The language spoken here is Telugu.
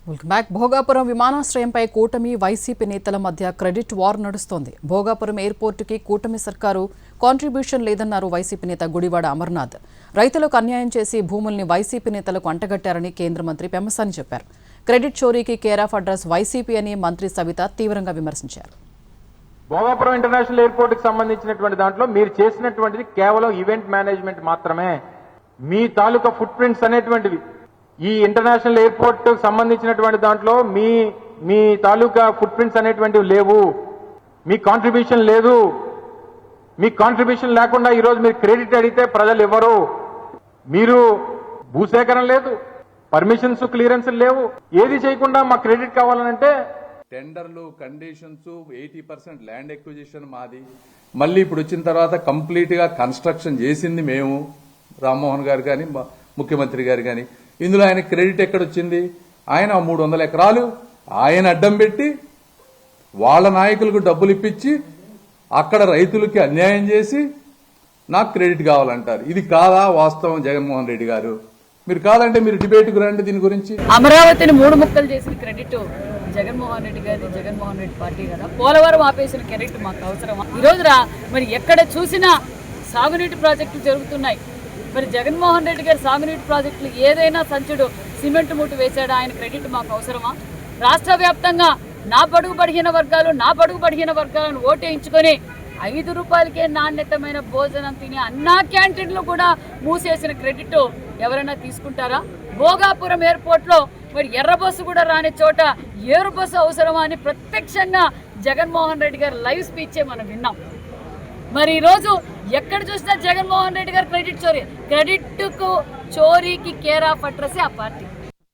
Welcome back. భోగాపురం విమానాశ్రయంపై కూటమి వైసీపీ నేతల మధ్య క్రెడిట్ వార్ నడుస్తోంది. భోగాపురం ఎయిర్పోర్టుకి కూటమి సర్కారు కాంట్రిబ్యూషన్ లేదన్నారు వైసీపీ నేత గుడివాడ అమర్నాథ్. రైతులకు అన్యాయం చేసి భూముల్ని వైసీపీ నేతలకు అంటగట్టారని కేంద్ర మంత్రి పెమ్మసాని చెప్పారు. క్రెడిట్ చోరీకి కేర్ ఆఫ్ అడ్రస్ వైసీపీ అని మంత్రి సవిత తీవ్రంగా విమర్శించారు. భోగాపురం ఇంటర్నేషనల్ ఎయిర్పోర్ట్ కి సంబంధించినటువంటి దాంట్లో మీరు చేసినటువంటిది కేవలం ఈవెంట్ మేనేజ్మెంట్ మాత్రమే. మీ తాలూకా ఫుట్ ప్రింట్స్ అనేటువంటివి ఈ ఇంటర్నేషనల్ ఎయిర్పోర్ట్ సంబంధించినటువంటి దాంట్లో మీ తాలూకా ఫుట్ ప్రింట్స్ అనేటువంటివి లేవు. మీ కాంట్రిబ్యూషన్ లేదు. మీ కాంట్రిబ్యూషన్ లేకుండా ఈరోజు మీరు క్రెడిట్ అడిగితే ప్రజలు ఇవ్వరు. మీరు భూసేకరణ లేదు, పర్మిషన్స్ క్లియరెన్స్ లేవు, ఏది చేయకుండా మా క్రెడిట్ కావాలనంటే టెండర్లు కండిషన్స్ 80% ల్యాండ్ ఎక్విజిషన్ మాది. మళ్ళీ ఇప్పుడు వచ్చిన తర్వాత కంప్లీట్ గా కన్స్ట్రక్షన్ చేసింది మేము, రామ్మోహన్ గారు కానీ ముఖ్యమంత్రి గారు కానీ. ఇందులో ఆయన క్రెడిట్ ఎక్కడొచ్చింది? ఆయన 300 ఎకరాలు ఆయన అడ్డం పెట్టి వాళ్ళ నాయకులకు డబ్బులు ఇప్పించి అక్కడ రైతులకి అన్యాయం చేసి నాకు క్రెడిట్ కావాలంటారు. ఇది కాదా వాస్తవం? జగన్మోహన్ రెడ్డి గారు, మీరు కాదంటే మీరు డిబేట్కు రండి దీని గురించి. అమరావతిని 3 ముక్కలు చేసిన క్రెడిట్ జగన్మోహన్ రెడ్డి గారి, జగన్మోహన్ రెడ్డి పార్టీ కదా. పోలవరం ఆపేసిన క్రెడిట్ మాకు అవసరమా? ఈ రోజున మరి ఎక్కడ చూసినా సాగునీటి ప్రాజెక్టులు జరుగుతున్నాయి. మరి జగన్మోహన్ రెడ్డి గారి సాగునీటి ప్రాజెక్టులు ఏదైనా సంచుడు సిమెంట్ మూట వేశాడా? ఆయన క్రెడిట్ మాకు అవసరమా? రాష్ట్ర వ్యాప్తంగా నా బడుగు బడిహీన వర్గాలను ఓటేయించుకొని 5 రూపాయలకే నాణ్యతమైన భోజనం తిని అన్నా క్యాంటీన్లు కూడా మూసేసిన క్రెడిట్ ఎవరైనా తీసుకుంటారా? భోగాపురం ఎయిర్పోర్ట్ లో మరి ఎర్ర బస్సు కూడా రాని చోట ఏరు బస్సు అవసరమా అని ప్రత్యక్షంగా జగన్మోహన్ రెడ్డి గారి లైవ్ స్పీచే మనం విన్నాం. మరి ఈరోజు ఎక్కడ చూసినా జగన్మోహన్ రెడ్డి గారు క్రెడిట్ చోరీకి కేర్ ఆఫ్ అడ్రస్ ఆ పార్టీ.